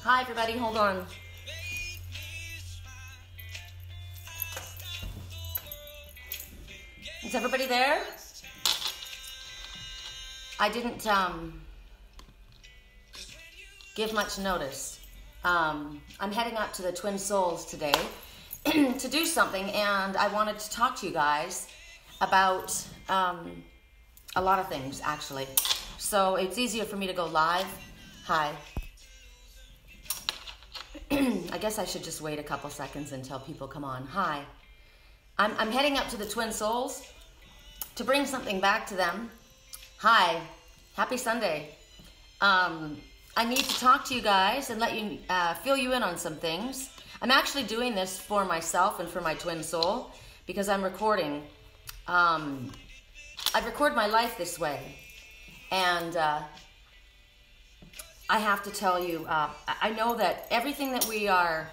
Hi, everybody. Hold on. Is everybody there? I didn't give much notice. I'm heading up to the Twin Souls today to do something, and I wanted to talk to you guys about a lot of things, actually. So it's easier for me to go live. Hi. I guess I should just wait a couple seconds until people come on. Hi. I'm heading up to the Twin Souls to bring something back to them. Hi. Happy Sunday. I need to talk to you guys and let you fill you in on some things. I'm actually doing this for myself and for my twin soul because I'm recording. I record my life this way, and I have to tell you, I know that everything that we are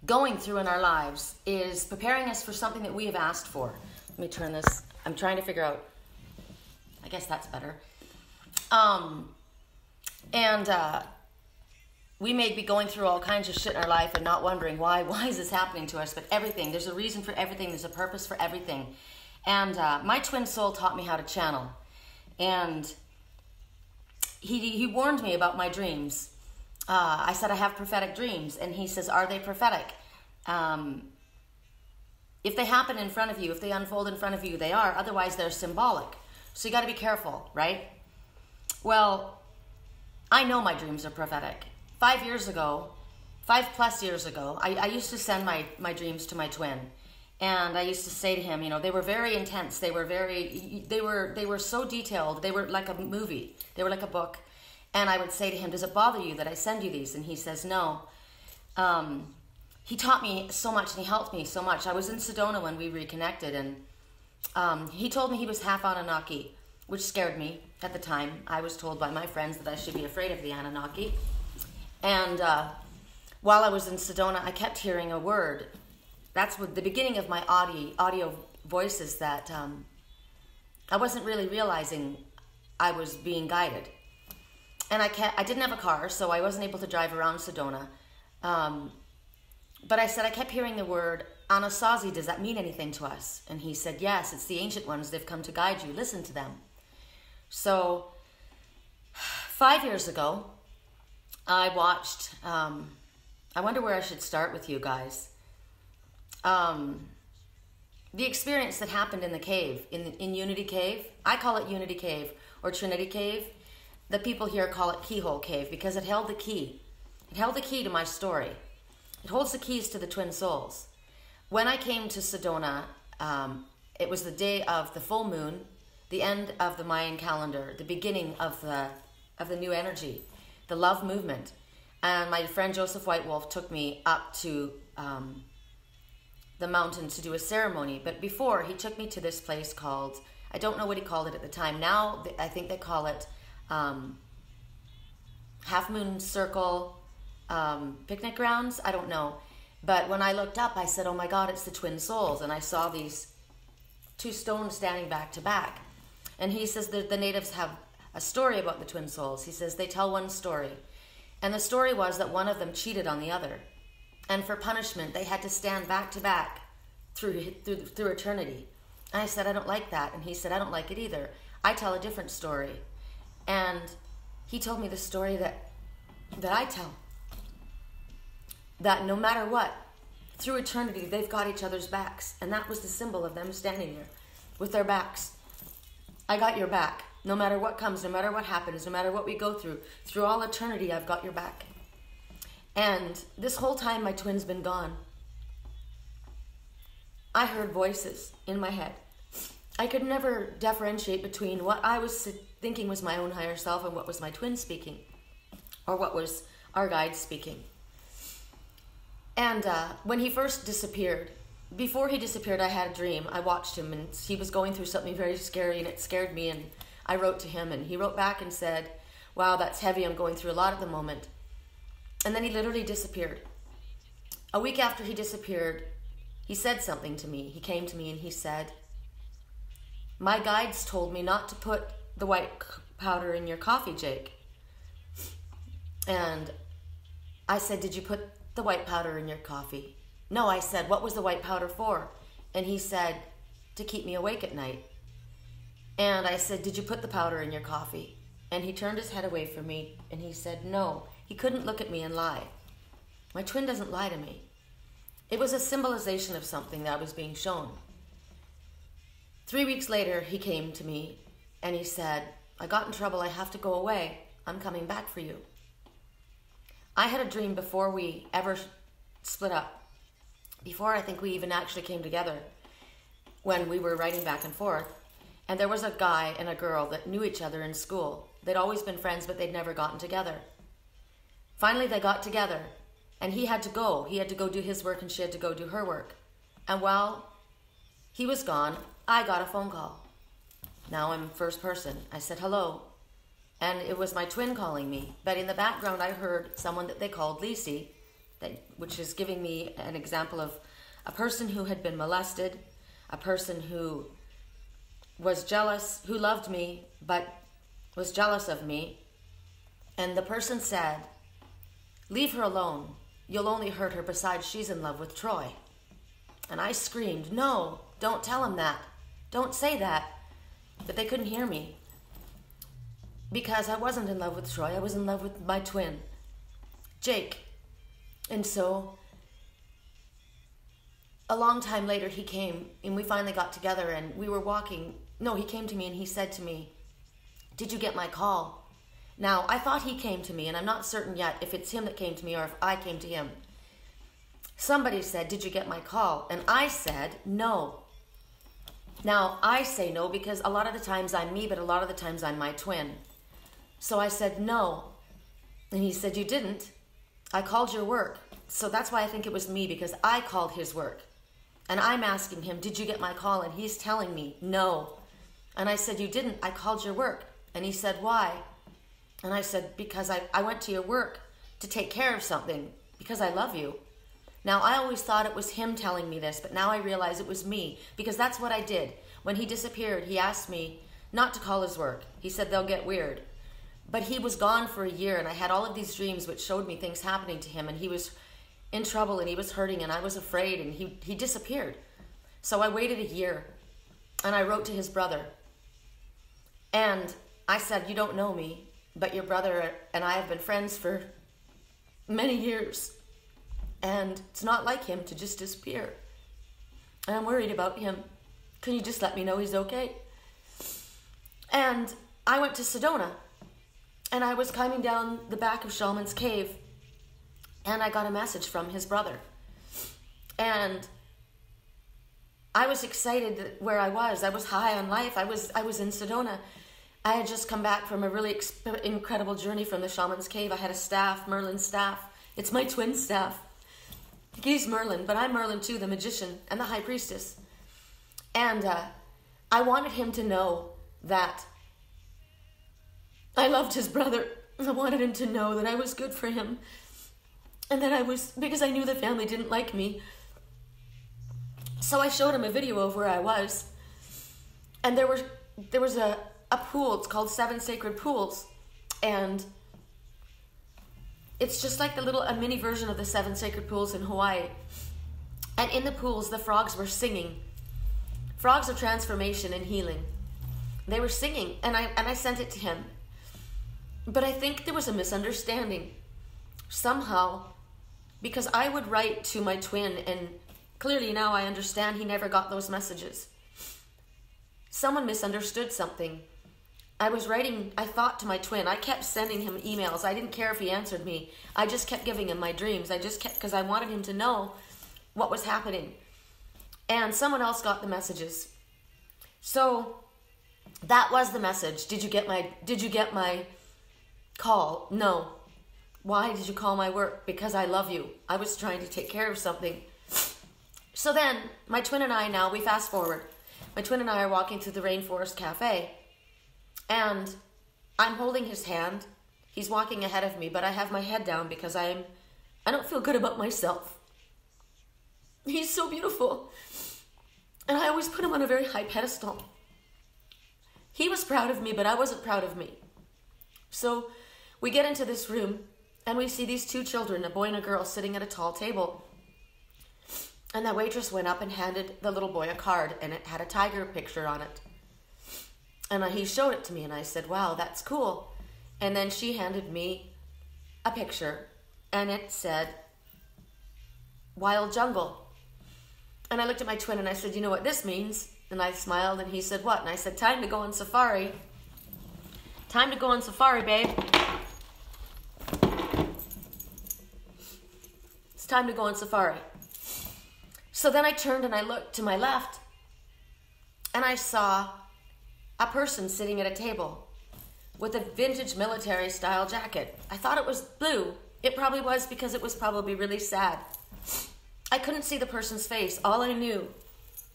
going through in our lives is preparing us for something that we have asked for. Let me turn this. I'm trying to figure out. I guess that's better. We may be going through all kinds of shit in our life and not wondering why is this happening to us, but everything, there's a reason for everything, there's a purpose for everything. And my twin soul taught me how to channel. And he warned me about my dreams. I said I have prophetic dreams, and he says, are they prophetic? If they happen in front of you, if they unfold in front of you, they are. Otherwise, they're symbolic. So you got to be careful, right? Well, I know my dreams are prophetic. 5 years ago, 5+ years ago, I used to send my dreams to my twin. And I used to say to him, you know, they were very intense. They were so detailed. They were like a movie. They were like a book. And I would say to him, does it bother you that I send you these? And he says, no. He taught me so much and he helped me so much. I was in Sedona when we reconnected, and he told me he was half Anunnaki, which scared me at the time. I was told by my friends that I should be afraid of the Anunnaki. And while I was in Sedona, I kept hearing a word. That's what the beginning of my audio voices that I wasn't really realizing I was being guided. And I didn't have a car, so I wasn't able to drive around Sedona. But I said, I kept hearing the word, Anasazi, does that mean anything to us? And he said, yes, it's the ancient ones. They've come to guide you. Listen to them. So 5 years ago, I watched, I wonder where I should start with you guys. The experience that happened in the cave, in Unity Cave. I call it Unity Cave or Trinity Cave. The people here call it Keyhole Cave because it held the key. It held the key to my story. It holds the keys to the Twin Souls. When I came to Sedona, it was the day of the full moon, the end of the Mayan calendar, the beginning of the new energy, the love movement. And my friend Joseph Whitewolf took me up to the mountain to do a ceremony. But before, he took me to this place called, I don't know what he called it at the time. Now, I think they call it Half Moon Circle picnic grounds. I don't know. But when I looked up, I said, oh my God, it's the Twin Souls. And I saw these two stones standing back to back. And he says that the natives have a story about the Twin Souls. He says they tell one story. And the story was that one of them cheated on the other. And for punishment, they had to stand back to back through eternity. And I said, I don't like that. And he said, I don't like it either. I tell a different story. And he told me the story that I tell. That no matter what, through eternity, they've got each other's backs. And that was the symbol of them standing there with their backs. I got your back. No matter what comes, no matter what happens, no matter what we go through all eternity, I've got your back. And this whole time, my twin's been gone. I heard voices in my head. I could never differentiate between what I was thinking was my own higher self and what was my twin speaking, or what was our guide speaking. And when he first disappeared, before he disappeared, I had a dream. I watched him, and he was going through something very scary, and it scared me, and I wrote to him, and he wrote back and said, wow, that's heavy. I'm going through a lot at the moment. And then he literally disappeared. A week after he disappeared, he said something to me. He came to me and he said, my guides told me not to put the white powder in your coffee, Jake. And I said, did you put the white powder in your coffee? No, I said, what was the white powder for? And he said, to keep me awake at night. And I said, did you put the powder in your coffee? And he turned his head away from me and he said, no. He couldn't look at me and lie. My twin doesn't lie to me. It was a symbolization of something that was being shown. 3 weeks later, he came to me and he said, I got in trouble. I have to go away. I'm coming back for you. I had a dream before we ever split up, before I think we even actually came together, when we were writing back and forth. And there was a guy and a girl that knew each other in school. They'd always been friends, but they'd never gotten together. Finally, they got together, and he had to go. He had to go do his work, and she had to go do her work. And while he was gone, I got a phone call. Now I'm first person. I said, hello. And it was my twin calling me. But in the background, I heard someone that they called Lisi, which is giving me an example of a person who had been molested, a person who was jealous, who loved me, but was jealous of me. And the person said, leave her alone. You'll only hurt her. Besides, she's in love with Troy. And I screamed, no, don't tell him that. Don't say that. But they couldn't hear me. Because I wasn't in love with Troy. I was in love with my twin, Jake. And so, a long time later, he came, and we finally got together, and we were walking. No, he came to me, and he said to me, did you get my call? Now, I thought he came to me, and I'm not certain yet if it's him that came to me or if I came to him. Somebody said, did you get my call? And I said, no. Now, I say no because a lot of the times I'm me, but a lot of the times I'm my twin. So I said, no. And he said, you didn't. I called your work. So that's why I think it was me, because I called his work. And I'm asking him, did you get my call? And he's telling me, no. And I said, you didn't. I called your work. And he said, why? And I said, because I went to your work to take care of something, because I love you. Now, I always thought it was him telling me this, but now I realize it was me, because that's what I did. When he disappeared, he asked me not to call his work. He said, they'll get weird. But he was gone for a year, and I had all of these dreams which showed me things happening to him, and he was in trouble, and he was hurting, and I was afraid, and he disappeared. So I waited a year, and I wrote to his brother. And I said, you don't know me, but your brother and I have been friends for many years, and it's not like him to just disappear. And I'm worried about him. Can you just let me know he's okay? And I went to Sedona, and I was climbing down the back of Shaman's Cave, and I got a message from his brother. And I was excited where I was. I was high on life. I was in Sedona. I had just come back from a really incredible journey from the Shaman's Cave. I had a staff, Merlin's staff. It's my twin staff. He's Merlin, but I'm Merlin too, the magician and the high priestess. And I wanted him to know that I loved his brother. I wanted him to know that I was good for him. And that I was, because I knew the family didn't like me. So I showed him a video of where I was. And there was a pool. It's called 7 Sacred Pools. And it's just like a mini version of the 7 Sacred Pools in Hawaii. And in the pools, the frogs were singing. Frogs of transformation and healing. They were singing, and I sent it to him. But I think there was a misunderstanding. Somehow, because I would write to my twin, and clearly now I understand he never got those messages. Someone misunderstood something. I was writing, I thought, to my twin. I kept sending him emails. I didn't care if he answered me. I just kept giving him my dreams. I just kept, because I wanted him to know what was happening. And someone else got the messages. So that was the message. Did you get my call? No. Why did you call my work? Because I love you. I was trying to take care of something. So then my twin and I, now we fast forward. My twin and I are walking through the Rainforest Cafe, and I'm holding his hand. He's walking ahead of me, but I have my head down because I don't feel good about myself. He's so beautiful. And I always put him on a very high pedestal. He was proud of me, but I wasn't proud of me. So we get into this room, And we see these two children, a boy and a girl, sitting at a tall table. And the waitress went up and handed the little boy a card, and it had a tiger picture on it. And he showed it to me, and I said, wow, that's cool. And then she handed me a picture, and it said, Wild Jungle. And I looked at my twin, and I said, you know what this means? And I smiled, and he said, what? And I said, time to go on safari. Time to go on safari, babe. It's time to go on safari. So then I turned and I looked to my left, and I saw a person sitting at a table with a vintage military style jacket. I thought it was blue. It probably was, because it was probably really sad. I couldn't see the person's face. All I knew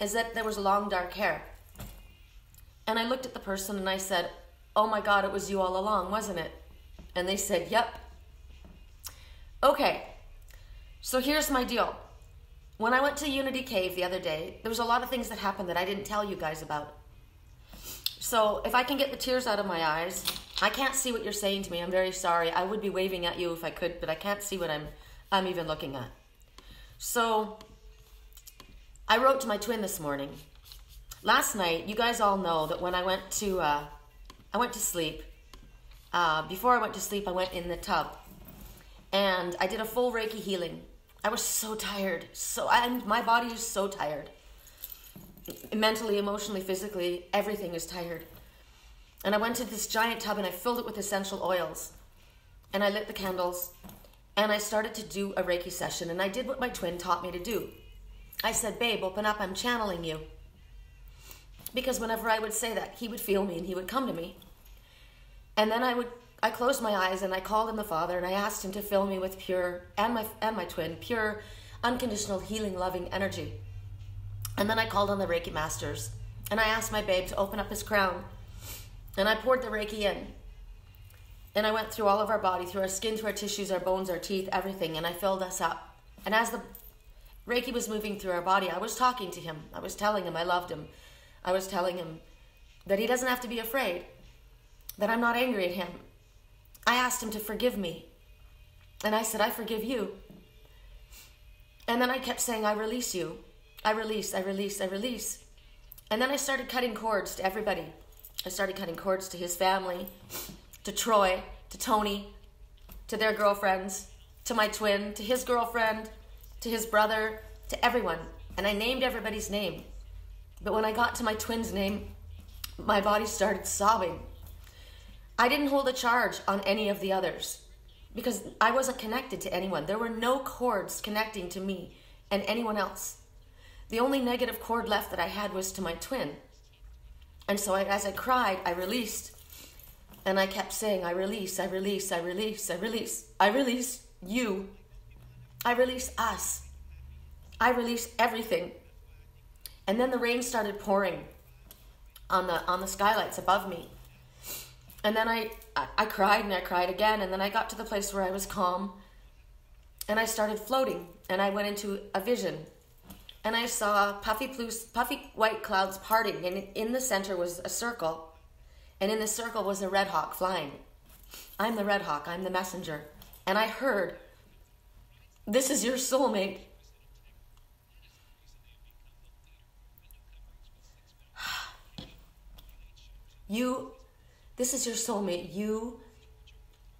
is that there was long dark hair. And I looked at the person and I said, oh my God, it was you all along, wasn't it? And they said, yep. Okay, so here's my deal. When I went to Unity Cave the other day, there was a lot of things that happened that I didn't tell you guys about. So if I can get the tears out of my eyes, I can't see what you're saying to me. I'm very sorry. I would be waving at you if I could, but I can't see what I'm even looking at. So I wrote to my twin this morning. Last night, you guys all know that when I went to sleep. Before I went to sleep, I went in the tub, and I did a full Reiki healing. I was so tired. My body is so tired. Mentally, emotionally, physically, everything is tired. And I went to this giant tub and I filled it with essential oils. And I lit the candles and I started to do a Reiki session, and I did what my twin taught me to do. I said, babe, open up, I'm channeling you. Because whenever I would say that, he would feel me and he would come to me. And then I closed my eyes and I called him the Father, and I asked him to fill me with pure, and my twin, pure, unconditional, healing, loving energy. And then I called on the Reiki masters, and I asked my babe to open up his crown, and I poured the Reiki in. And I went through all of our body, through our skin, to our tissues, our bones, our teeth, everything, and I filled us up. And as the Reiki was moving through our body, I was talking to him. I was telling him I loved him. I was telling him that he doesn't have to be afraid, that I'm not angry at him. I asked him to forgive me. And I said, I forgive you. And then I kept saying, I release you. I release, I release, I release. And then I started cutting cords to everybody. I started cutting cords to his family, to Troy, to Tony, to their girlfriends, to my twin, to his girlfriend, to his brother, to everyone. And I named everybody's name. But when I got to my twin's name, my body started sobbing. I didn't hold a charge on any of the others because I wasn't connected to anyone. There were no cords connecting to me and anyone else. The only negative cord left that I had was to my twin. And so as I cried, I released. And I kept saying, I release, I release, I release, I release. I release you. I release us. I release everything. And then the rain started pouring on the skylights above me. And then I cried and I cried again. And then I got to the place where I was calm. And I started floating. And I went into a vision. And I saw puffy white clouds parting. And in the center was a circle. And in the circle was a red hawk flying. I'm the red hawk. I'm the messenger. And I heard, this is your soulmate. This is your soulmate. You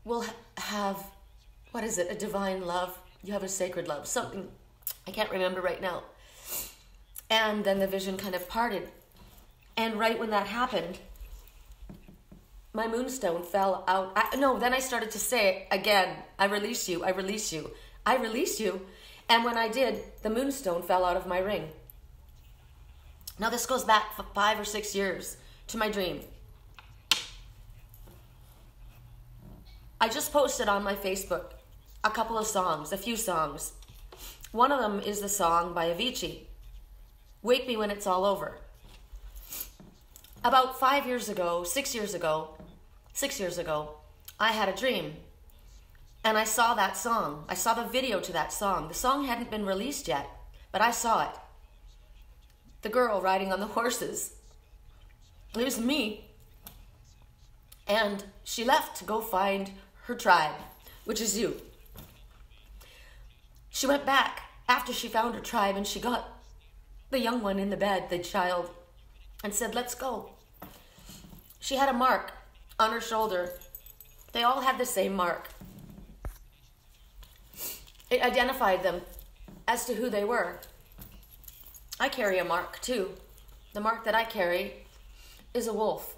will have, what is it? A divine love. You have a sacred love. Something, I can't remember right now. And then the vision kind of parted. And right when that happened, my moonstone fell out. Then I started to say it again. I release you. I release you. I release you. And when I did, the moonstone fell out of my ring. Now this goes back 5 or 6 years to my dream. I just posted on my Facebook a couple of songs, a few songs. One of them is the song by Avicii, Wake Me When It's All Over. About 6 years ago, I had a dream. And I saw that song. I saw the video to that song. The song hadn't been released yet, but I saw it. The girl riding on the horses. It was me. And she left to go find her tribe. which is you. She went back after she found her tribe and she got the young one in the bed, the child, and said, let's go. She had a mark on her shoulder. They all had the same mark. It identified them as to who they were. I carry a mark too. The mark that I carry is a wolf.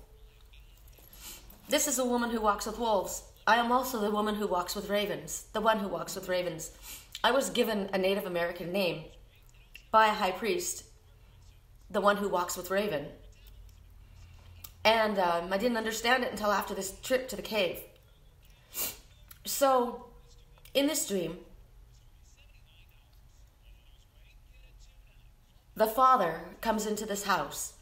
This is a woman who walks with wolves. I am also the woman who walks with ravens, the one who walks with ravens. I was given a Native American name by a high priest, the one who walks with raven. And I didn't understand it until after this trip to the cave. So, in this dream, the father comes into this house.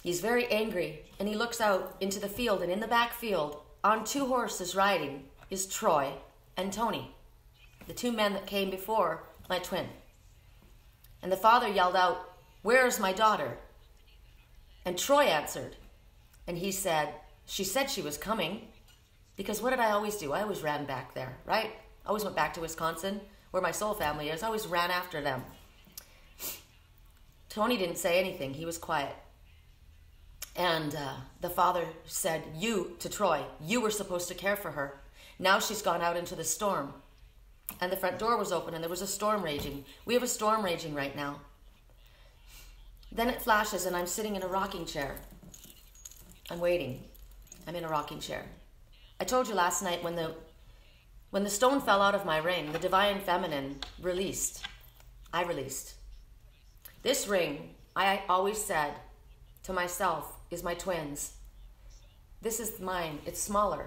He's very angry, and he looks out into the field, and in the back field, on 2 horses riding, is Troy and Tony, the 2 men that came before my twin. And the father yelled out, "Where's my daughter?" And Troy answered, and he said, she said she was coming, because what did I always do? I always ran back there, right? I always went back to Wisconsin, where my soul family is. I always ran after them. Tony didn't say anything. He was quiet. And the father said, you, to Troy, you were supposed to care for her. Now she's gone out into the storm. And the front door was open and there was a storm raging. We have a storm raging right now. Then it flashes and I'm sitting in a rocking chair. I'm waiting. I'm in a rocking chair. I told you last night when the stone fell out of my ring, the divine feminine released. I released. This ring, I always said to myself, is my twins. This is mine. It's smaller.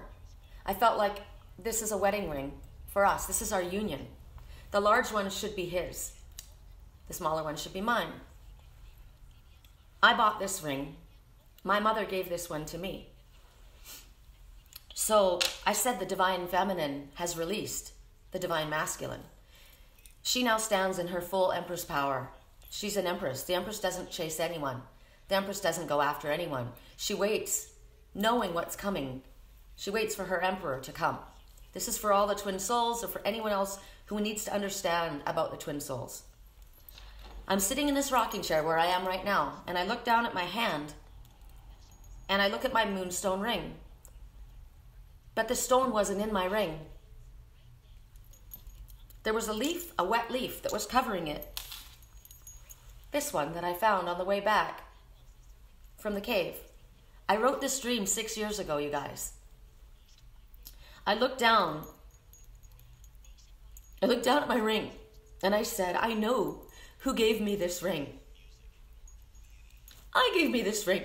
I felt like this is a wedding ring for us. This is our union. The large one should be his. The smaller one should be mine. I bought this ring. My mother gave this one to me. So I said the divine feminine has released the divine masculine. She now stands in her full empress power. She's an empress. The empress doesn't chase anyone. The empress doesn't go after anyone. She waits, knowing what's coming. She waits for her emperor to come. This is for all the twin souls or for anyone else who needs to understand about the twin souls. I'm sitting in this rocking chair where I am right now, and I look down at my hand, and I look at my moonstone ring. But the stone wasn't in my ring. There was a leaf, a wet leaf, that was covering it. This one that I found on the way back from the cave. I wrote this dream 6 years ago, you guys. I looked down at my ring, and I said, I know who gave me this ring. I gave me this ring.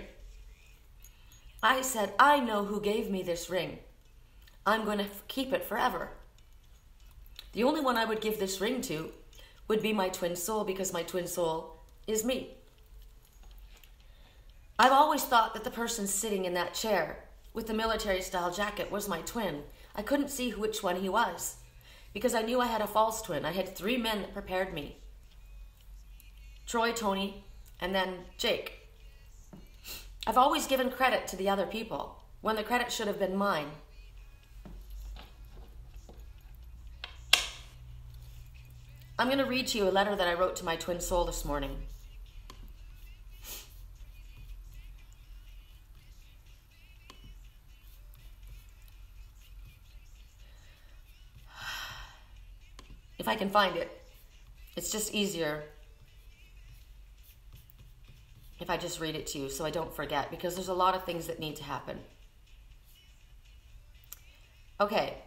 I said, I know who gave me this ring. I'm going to keep it forever. The only one I would give this ring to would be my twin soul, because my twin soul is me. I've always thought that the person sitting in that chair with the military style jacket was my twin. I couldn't see which one he was because I knew I had a false twin. I had 3 men that prepared me. Troy, Tony, and then Jake. I've always given credit to the other people when the credit should have been mine. I'm going to read to you a letter that I wrote to my twin soul this morning. If I can find it. It's just easier if I just read it to you so I don't forget, because there's a lot of things that need to happen. Okay.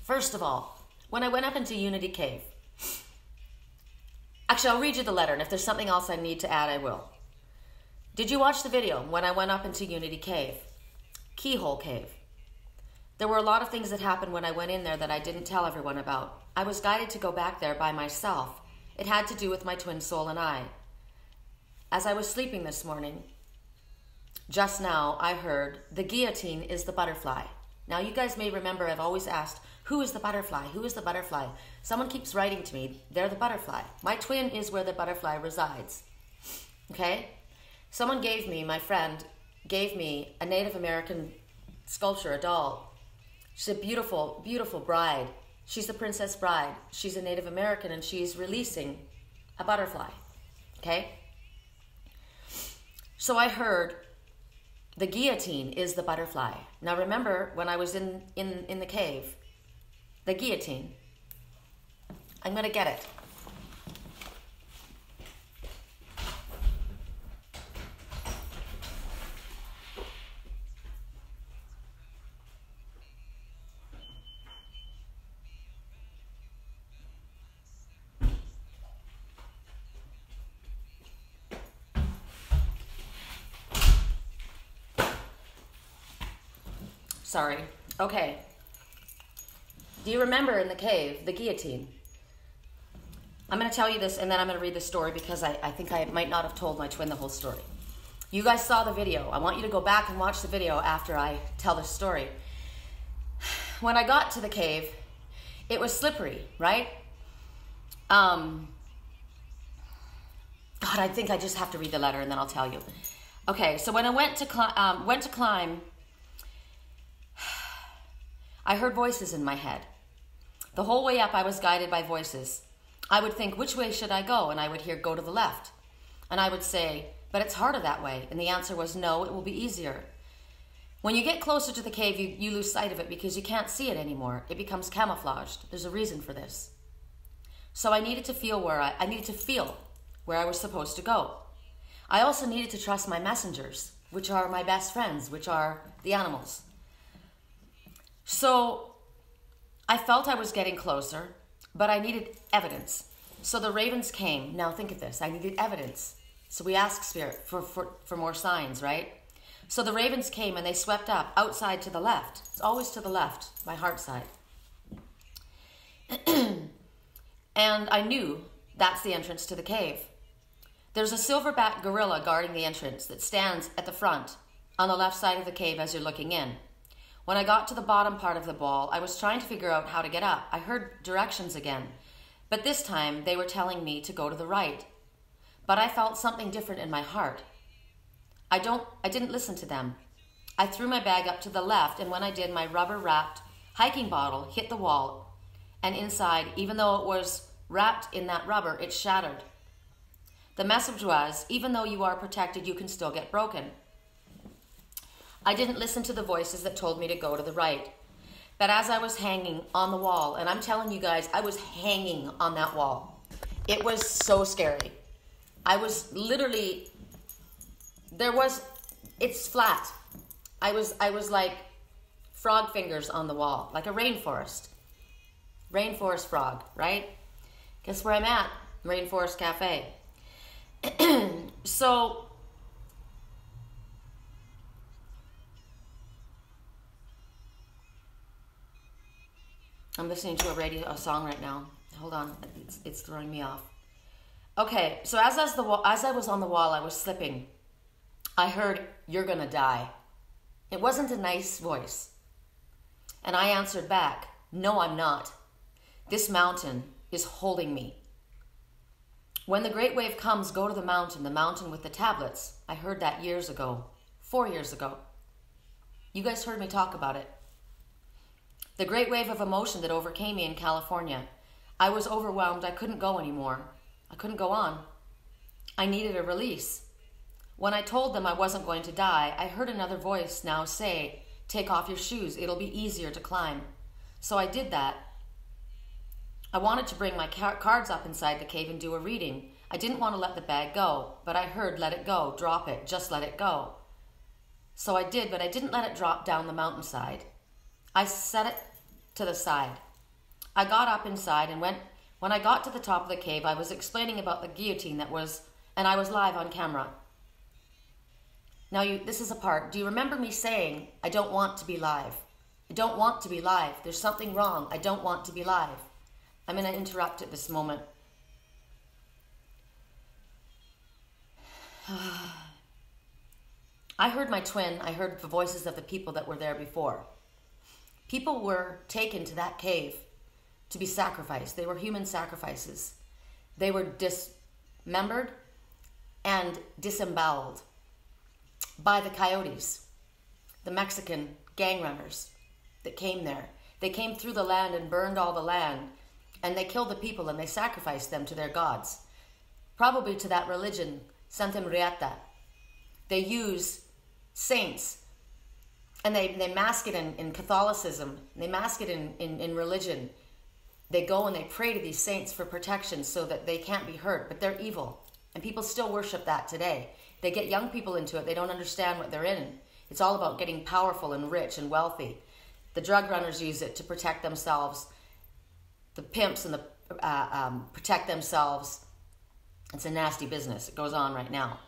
First of all, when I went up into Unity Cave, actually, I'll read you the letter, and if there's something else I need to add, I will. Did you watch the video when I went up into Unity Cave? Keyhole Cave. There were a lot of things that happened when I went in there that I didn't tell everyone about. I was guided to go back there by myself. It had to do with my twin soul and I. As I was sleeping this morning, just now I heard, the guillotine is the butterfly. Now you guys may remember I've always asked, who is the butterfly? Who is the butterfly? Someone keeps writing to me, they're the butterfly. My twin is where the butterfly resides. Okay? Someone gave me, my friend, gave me a Native American sculpture, a doll, She's a beautiful, beautiful bride. She's the princess bride. She's a Native American, and she's releasing a butterfly. Okay? So I heard the guillotine is the butterfly. Now remember, when I was in the cave, the guillotine. I'm going to get it. Sorry. Okay. Do you remember in the cave, the guillotine? I'm going to tell you this, and then I'm going to read the story, because I think I might not have told my twin the whole story. You guys saw the video. I want you to go back and watch the video after I tell this story. When I got to the cave, it was slippery, right? God, I think I just have to read the letter, and then I'll tell you. Okay, so when I went to climb, I heard voices in my head. The whole way up, I was guided by voices. I would think, which way should I go? And I would hear, go to the left. And I would say, but it's harder that way. And the answer was, no, it will be easier. When you get closer to the cave, you lose sight of it because you can't see it anymore. It becomes camouflaged. There's a reason for this. So I needed to feel where I was supposed to go. I also needed to trust my messengers, which are my best friends, which are the animals. So I felt I was getting closer, but I needed evidence. So the ravens came. Now think of this. I needed evidence. So we ask Spirit for more signs, right? So the ravens came and they swept up outside to the left. It's always to the left, my heart side. And I knew that's the entrance to the cave. There's a silverback gorilla guarding the entrance that stands at the front on the left side of the cave as you're looking in. When I got to the bottom part of the wall, I was trying to figure out how to get up. I heard directions again, but this time they were telling me to go to the right. But I felt something different in my heart. I didn't listen to them. I threw my bag up to the left, and when I did, my rubber-wrapped hiking bottle hit the wall, and inside, even though it was wrapped in that rubber, it shattered. The message was, even though you are protected, you can still get broken. I didn't listen to the voices that told me to go to the right. But as I was hanging on the wall, and I'm telling you guys, I was hanging on that wall. It was so scary. I was literally, it's flat. I was like frog fingers on the wall, like a rainforest. Rainforest frog, right? Guess where I'm at? Rainforest Cafe. So, I'm listening to a song right now. Hold on, it's throwing me off. Okay, so as I was on the wall, I was slipping. I heard, "You're gonna die." It wasn't a nice voice. And I answered back, "No, I'm not. This mountain is holding me. When the great wave comes, go to the mountain with the tablets." I heard that years ago, 4 years ago. You guys heard me talk about it. The great wave of emotion that overcame me in California. I was overwhelmed. I couldn't go anymore. I couldn't go on. I needed a release. When I told them I wasn't going to die, I heard another voice now say, "Take off your shoes. It'll be easier to climb." So I did that. I wanted to bring my cards up inside the cave and do a reading. I didn't want to let the bag go, but I heard, "Let it go. Drop it. Just let it go." So I did, but I didn't let it drop down the mountainside. I set it to the side. I got up inside, and when I got to the top of the cave, I was explaining about the guillotine and I was live on camera. Now, this is a part. Do you remember me saying, "I don't want to be live. I don't want to be live. There's something wrong. I don't want to be live." I'm going to interrupt at this moment. I heard my twin. I heard the voices of the people that were there before. People were taken to that cave to be sacrificed. They were human sacrifices. They were dismembered and disemboweled by the coyotes, the Mexican gang runners. that came there. They came through the land and burned all the land, and they killed the people and they sacrificed them to their gods. Probably to that religion, Santa Marietta. They use saints, and they mask it in Catholicism. They mask it in religion. They go and they pray to these saints for protection so that they can't be hurt, but they're evil. And people still worship that today. They get young people into it. They don't understand what they're in. It's all about getting powerful and rich and wealthy. The drug runners use it to protect themselves. The pimps and the protect themselves. It's a nasty business. It goes on right now.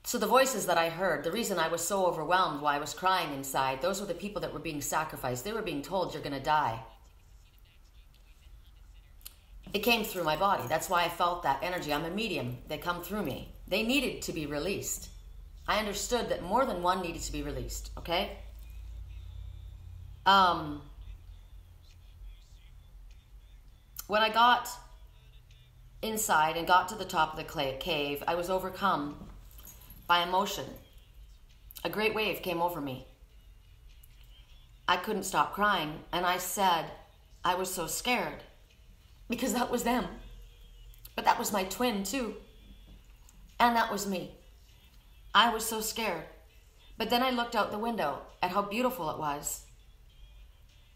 So the voices that I heard, the reason I was so overwhelmed, why I was crying inside, those were the people that were being sacrificed. They were being told, you're going to die. It came through my body. That's why I felt that energy. I'm a medium. They come through me. They needed to be released. I understood that more than one needed to be released, okay? When I got inside and got to the top of the cave, I was overcome by emotion. A great wave came over me. I couldn't stop crying, and I said I was so scared because that was them. But that was my twin too. And that was me. I was so scared. But then I looked out the window at how beautiful it was.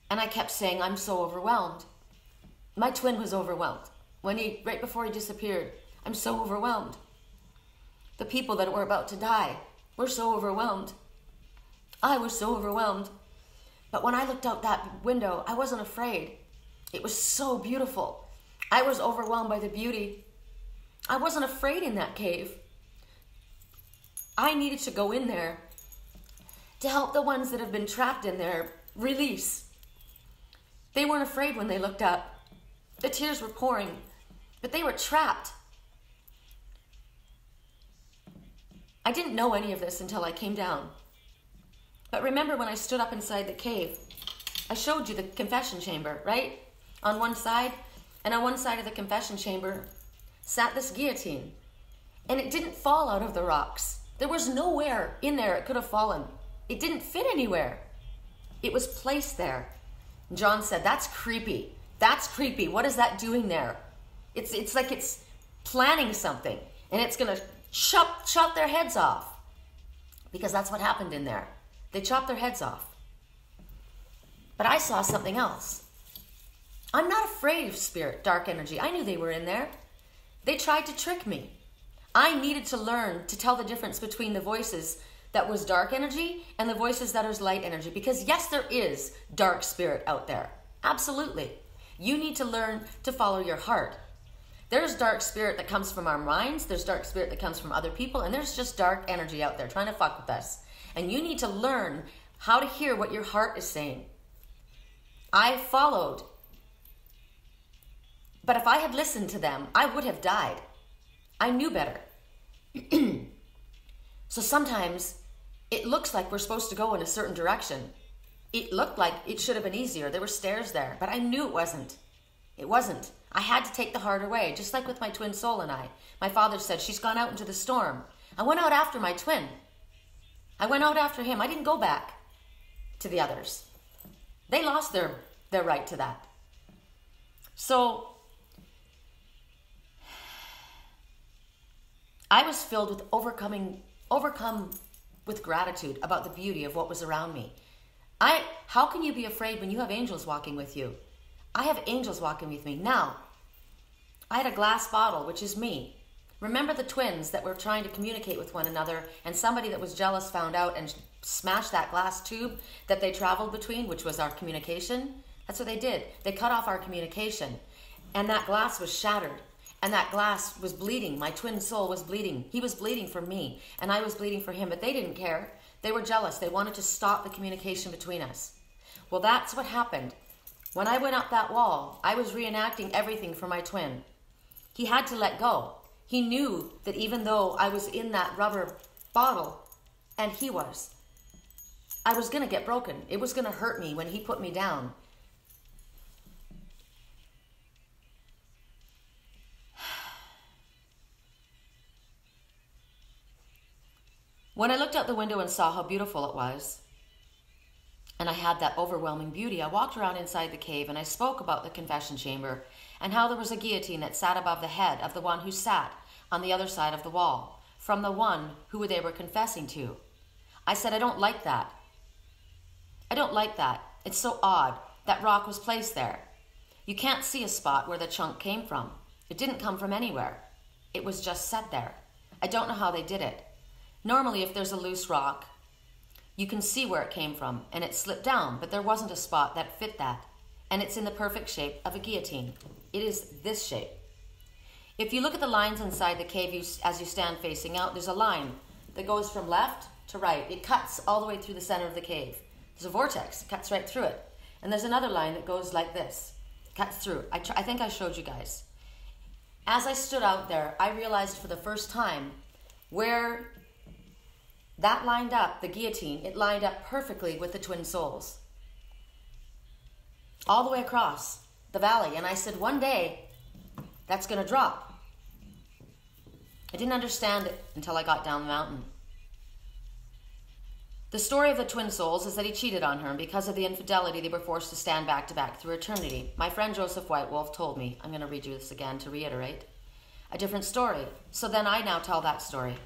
And I kept saying, I'm so overwhelmed. My twin was overwhelmed. Right before he disappeared, I'm so overwhelmed. The people that were about to die were so overwhelmed. I was so overwhelmed. But when I looked out that window, I wasn't afraid. It was so beautiful. I was overwhelmed by the beauty. I wasn't afraid in that cave. I needed to go in there to help the ones that have been trapped in there release. They weren't afraid when they looked up. The tears were pouring, but they were trapped. I didn't know any of this until I came down. But remember when I stood up inside the cave, I showed you the confession chamber, right? On one side, and on one side of the confession chamber sat this guillotine. And it didn't fall out of the rocks. There was nowhere in there it could have fallen. It didn't fit anywhere. It was placed there. And John said, that's creepy. That's creepy. What is that doing there? It's like it's planning something, and it's going to chop their heads off. Because that's what happened in there. They chopped their heads off. But I saw something else. I'm not afraid of spirit, dark energy. I knew they were in there. They tried to trick me. I needed to learn to tell the difference between the voices that was dark energy and the voices that is light energy. Because yes, there is dark spirit out there. Absolutely. You need to learn to follow your heart. There's dark spirit that comes from our minds. There's dark spirit that comes from other people. And there's just dark energy out there trying to fuck with us. And you need to learn how to hear what your heart is saying. I followed. But if I had listened to them, I would have died. I knew better. So sometimes it looks like we're supposed to go in a certain direction. It looked like it should have been easier. There were stairs there, but I knew it wasn't. It wasn't. I had to take the harder way, just like with my twin soul and I. My father said, she's gone out into the storm. I went out after my twin. I went out after him. I didn't go back to the others. They lost their right to that. So I was filled with overcome with gratitude about the beauty of what was around me. How can you be afraid when you have angels walking with you? I have angels walking with me. Now, I had a glass bottle, which is me. Remember the twins that were trying to communicate with one another, and somebody that was jealous found out and smashed that glass tube that they traveled between, which was our communication? That's what they did. They cut off our communication, and that glass was shattered. And that glass was bleeding. My twin soul was bleeding. He was bleeding for me, and I was bleeding for him, but they didn't care. They were jealous. They wanted to stop the communication between us. Well, that's what happened. When I went up that wall, I was reenacting everything for my twin. He had to let go. He knew that even though I was in that rubber bottle, and he was, I was going to get broken. It was going to hurt me when he put me down. When I looked out the window and saw how beautiful it was, and I had that overwhelming beauty, I walked around inside the cave and I spoke about the confession chamber and how there was a guillotine that sat above the head of the one who sat on the other side of the wall, from the one who they were confessing to. I said, I don't like that. I don't like that. It's so odd. That rock was placed there. You can't see a spot where the chunk came from. It didn't come from anywhere. It was just set there. I don't know how they did it. Normally, if there's a loose rock, you can see where it came from, and it slipped down, but there wasn't a spot that fit that. And it's in the perfect shape of a guillotine. It is this shape. If you look at the lines inside the cave as you stand facing out, there's a line that goes from left to right. It cuts all the way through the center of the cave. There's a vortex. It cuts right through it. And there's another line that goes like this. Cuts through. I think I showed you guys. As I stood out there, I realized for the first time where that lined up, the guillotine, it lined up perfectly with the twin souls. All the way across the valley. And I said, one day, that's going to drop. I didn't understand it until I got down the mountain. The story of the twin souls is that he cheated on her, and because of the infidelity, they were forced to stand back to back through eternity. My friend Joseph Whitewolf told me, I'm going to read you this again to reiterate, a different story. So then I now tell that story.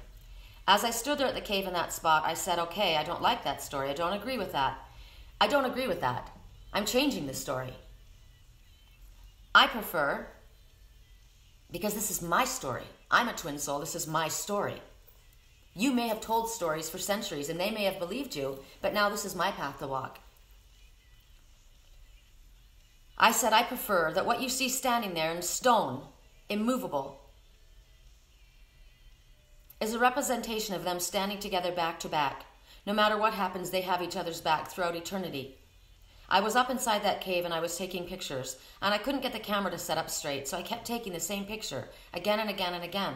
As I stood there at the cave in that spot, I said, okay, I don't like that story. I don't agree with that. I don't agree with that. I'm changing this story. I prefer, because this is my story. I'm a twin soul. This is my story. You may have told stories for centuries and they may have believed you, but now this is my path to walk. I said, I prefer that what you see standing there in stone, immovable, is a representation of them standing together back to back. No matter what happens, they have each other's back throughout eternity. I was up inside that cave and I was taking pictures, and I couldn't get the camera to set up straight, so I kept taking the same picture again and again and again.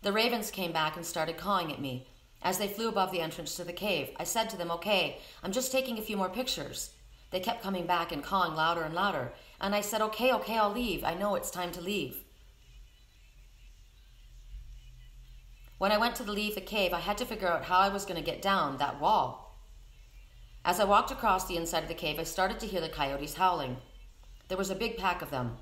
The ravens came back and started cawing at me as they flew above the entrance to the cave. I said to them, okay, I'm just taking a few more pictures. They kept coming back and cawing louder and louder. And I said, okay, I'll leave. I know it's time to leave. When I went to leave the cave, I had to figure out how I was going to get down that wall. As I walked across the inside of the cave, I started to hear the coyotes howling. There was a big pack of them.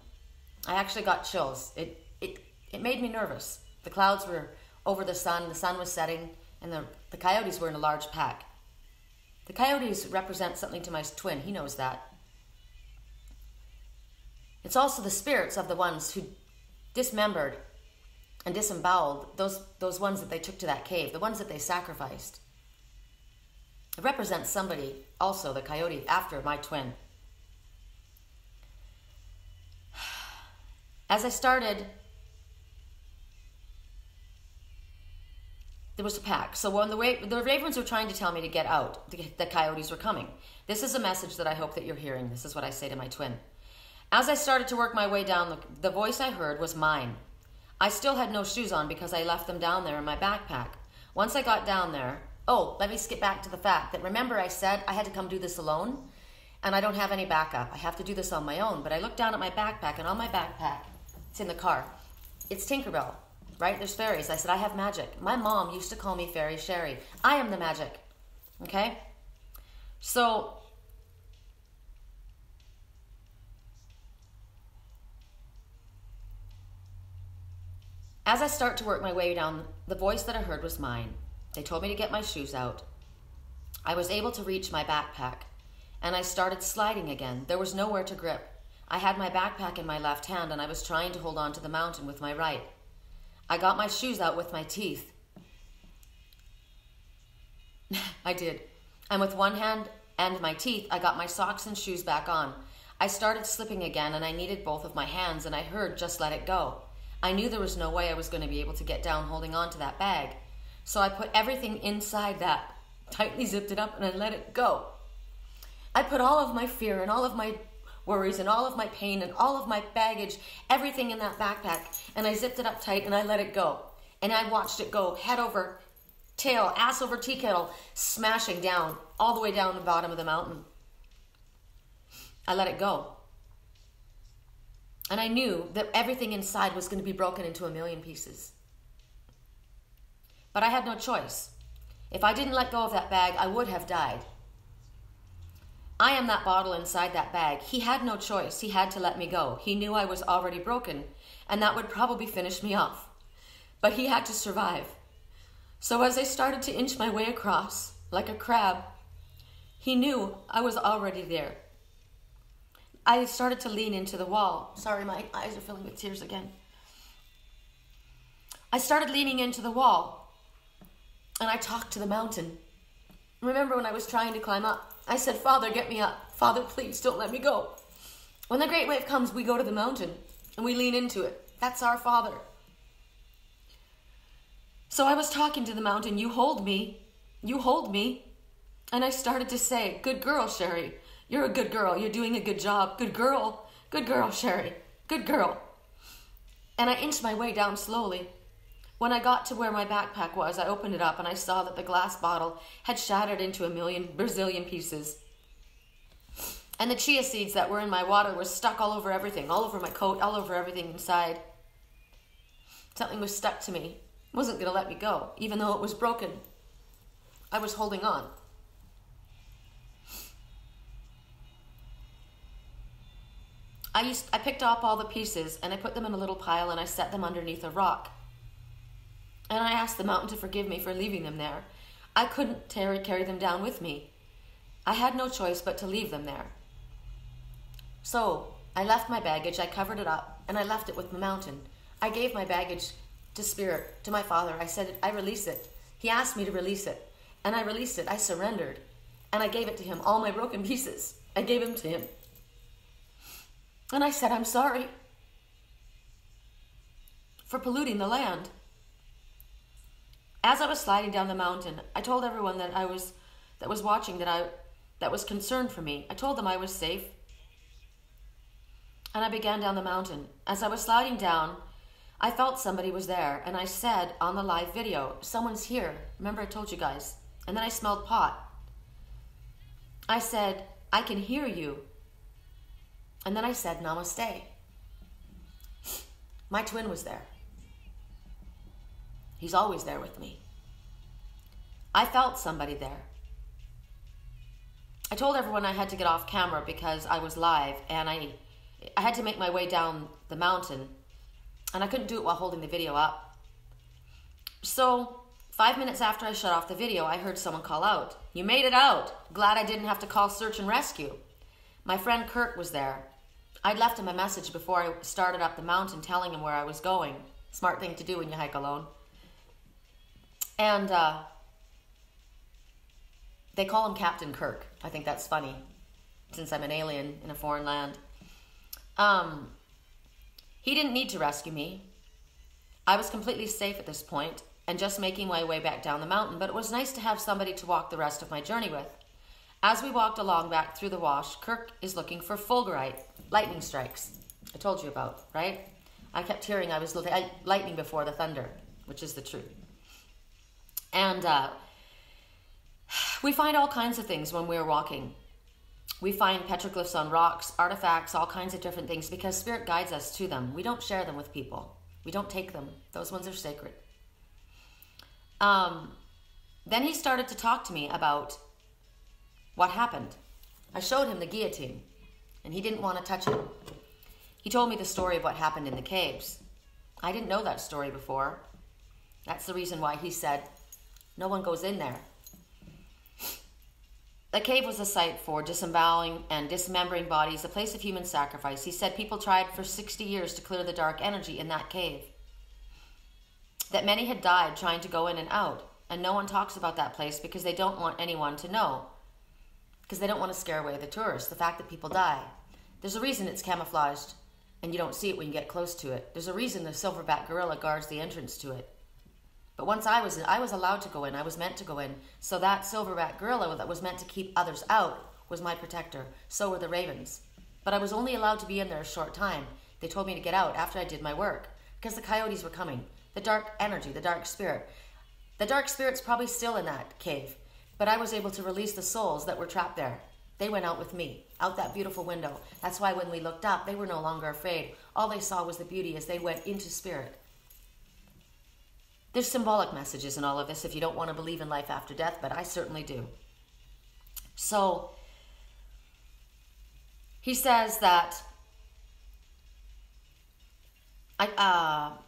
I actually got chills. It made me nervous. The clouds were over the sun was setting, and the coyotes were in a large pack. The coyotes represent something to my twin. He knows that. It's also the spirits of the ones who dismembered and disemboweled, those ones that they took to that cave, the ones that they sacrificed. It represents somebody, also the coyote, after my twin. As I started, there was a pack. So when the ravens were trying to tell me to get out, the coyotes were coming. This is a message that I hope that you're hearing. This is what I say to my twin. As I started to work my way down, the voice I heard was mine. I still had no shoes on because I left them down there in my backpack. Once I got down there, let me skip back to the fact that, remember I said I had to come do this alone? And I don't have any backup. I have to do this on my own. But I looked down at my backpack, and on my backpack, it's in the car, it's Tinkerbell. Right? There's fairies. I said, I have magic. My mom used to call me Fairy Sherry. I am the magic. Okay? So, as I start to work my way down, the voice that I heard was mine. They told me to get my shoes out. I was able to reach my backpack, and I started sliding again. There was nowhere to grip. I had my backpack in my left hand, and I was trying to hold on to the mountain with my right. I got my shoes out with my teeth. I did. And with one hand and my teeth, I got my socks and shoes back on. I started slipping again, and I needed both of my hands, and I heard, just let it go. I knew there was no way I was going to be able to get down holding on to that bag. So I put everything inside that, tightly zipped it up, and I let it go. I put all of my fear and all of my worries and all of my pain and all of my baggage, everything in that backpack, and I zipped it up tight and I let it go. And I watched it go head over tail, ass over tea kettle, smashing down, all the way down the bottom of the mountain. I let it go. And I knew that everything inside was going to be broken into a million pieces. But I had no choice. If I didn't let go of that bag, I would have died. I am that bottle inside that bag. He had no choice. He had to let me go. He knew I was already broken, and that would probably finish me off. But he had to survive. So as I started to inch my way across, like a crab, he knew I was already there. I started to lean into the wall. Sorry, my eyes are filling with tears again. I started leaning into the wall, and I talked to the mountain. Remember when I was trying to climb up? I said, Father, get me up. Father, please don't let me go. When the great wave comes, we go to the mountain, and we lean into it. That's our Father. So I was talking to the mountain, you hold me. You hold me. And I started to say, good girl, Sherry. You're a good girl. You're doing a good job. Good girl. Good girl, Sherry. Good girl. And I inched my way down slowly. When I got to where my backpack was, I opened it up and I saw that the glass bottle had shattered into a million Brazilian pieces. And the chia seeds that were in my water were stuck all over everything, all over my coat, all over everything inside. Something was stuck to me. It wasn't going to let me go, even though it was broken. I was holding on. I picked up all the pieces and I put them in a little pile and I set them underneath a rock. And I asked the mountain to forgive me for leaving them there. I couldn't carry them down with me. I had no choice but to leave them there. So I left my baggage, I covered it up, and I left it with the mountain. I gave my baggage to Spirit, to my Father. I said, I release it. He asked me to release it. And I released it. I surrendered. And I gave it to him, all my broken pieces. I gave them to him. And I said, I'm sorry for polluting the land. As I was sliding down the mountain, I told everyone that was watching that was concerned for me. I told them I was safe. And I began down the mountain. As I was sliding down, I felt somebody was there. And I said on the live video, someone's here. Remember I told you guys. And then I smelled pot. I said, I can hear you. And then I said, namaste. My twin was there. He's always there with me. I felt somebody there. I told everyone I had to get off camera because I was live and I had to make my way down the mountain and I couldn't do it while holding the video up. So 5 minutes after I shut off the video, I heard someone call out, you made it out. Glad I didn't have to call search and rescue. My friend Kurt was there. I'd left him a message before I started up the mountain telling him where I was going. Smart thing to do when you hike alone. And they call him Captain Kirk. I think that's funny, since I'm an alien in a foreign land. He didn't need to rescue me. I was completely safe at this point and just making my way back down the mountain, but it was nice to have somebody to walk the rest of my journey with. As we walked along back through the wash, Kirk is looking for fulgurite, lightning strikes. I told you about, right? I kept hearing I was lightning before the thunder, which is the truth. And we find all kinds of things when we're walking. We find petroglyphs on rocks, artifacts, all kinds of different things because Spirit guides us to them. We don't share them with people. We don't take them. Those ones are sacred. Then he started to talk to me about what happened. I showed him the guillotine, and he didn't want to touch it. He told me the story of what happened in the caves. I didn't know that story before. That's the reason why he said, no one goes in there. The cave was a site for disemboweling and dismembering bodies, a place of human sacrifice. He said people tried for 60 years to clear the dark energy in that cave. That many had died trying to go in and out, and no one talks about that place because they don't want anyone to know. Because they don't want to scare away the tourists, the fact that people die. There's a reason it's camouflaged and you don't see it when you get close to it. There's a reason the silverback gorilla guards the entrance to it. But once I was allowed to go in, I was meant to go in. So that silverback gorilla that was meant to keep others out was my protector. So were the ravens. But I was only allowed to be in there a short time. They told me to get out after I did my work because the coyotes were coming. The dark energy, the dark spirit. The dark spirit's probably still in that cave. But I was able to release the souls that were trapped there. They went out with me, out that beautiful window. That's why when we looked up, they were no longer afraid. All they saw was the beauty as they went into spirit. There's symbolic messages in all of this if you don't want to believe in life after death, but I certainly do. So He says that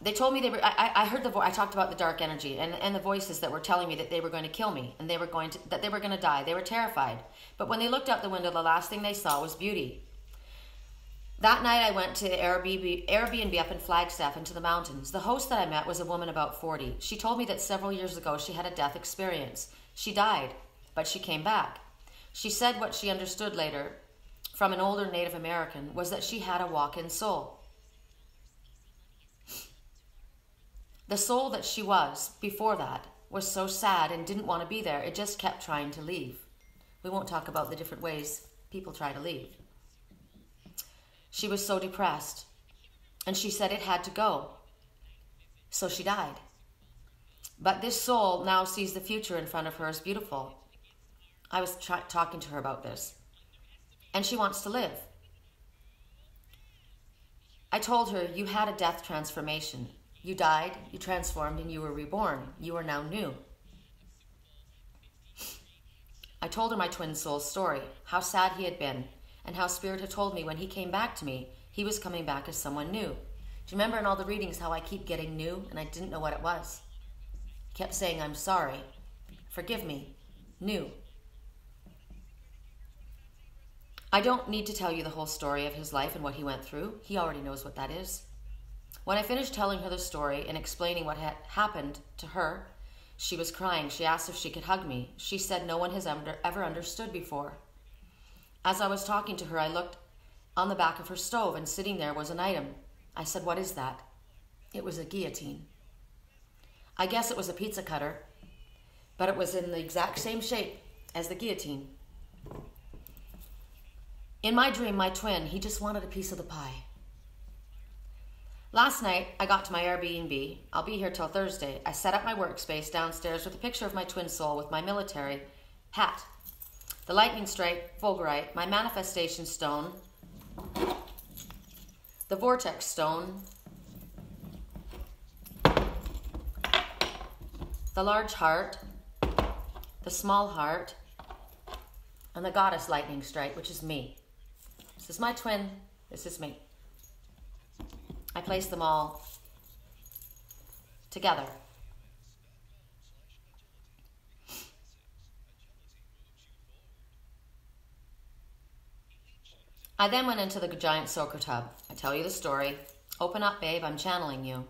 they told me they were. I heard the voice. I talked about the dark energy and the voices that were telling me that they were going to kill me and that they were going to die. They were terrified. But when they looked out the window, the last thing they saw was beauty. That night, I went to Airbnb up in Flagstaff into the mountains. The host that I met was a woman about 40. She told me that several years ago she had a death experience. She died, but she came back. She said what she understood later from an older Native American was that she had a walk-in soul. The soul that she was before that was so sad and didn't want to be there. It just kept trying to leave. We won't talk about the different ways people try to leave. She was so depressed, and she said it had to go. So she died. But this soul now sees the future in front of her as beautiful. I was talking to her about this, and she wants to live. I told her, you had a death transformation. You died, you transformed, and you were reborn. You are now new. I told her my twin soul's story, how sad he had been, and how Spirit had told me when he came back to me, he was coming back as someone new. Do you remember in all the readings how I keep getting new, and I didn't know what it was? He kept saying, I'm sorry, forgive me, new. I don't need to tell you the whole story of his life and what he went through. He already knows what that is. When I finished telling her the story and explaining what had happened to her, she was crying. She asked if she could hug me. She said no one has ever understood before. As I was talking to her, I looked on the back of her stove, and sitting there was an item. I said, what is that? It was a guillotine. I guess it was a pizza cutter, but it was in the exact same shape as the guillotine. In my dream, my twin, he just wanted a piece of the pie. Last night, I got to my Airbnb. I'll be here till Thursday. I set up my workspace downstairs with a picture of my twin soul with my military hat, the lightning strike fulgurite, my manifestation stone, the vortex stone, the large heart, the small heart, and the goddess lightning strike, which is me. This is my twin. This is me. I place them all together. I then went into the giant soaker tub. I tell you the story. Open up, babe, I'm channeling you.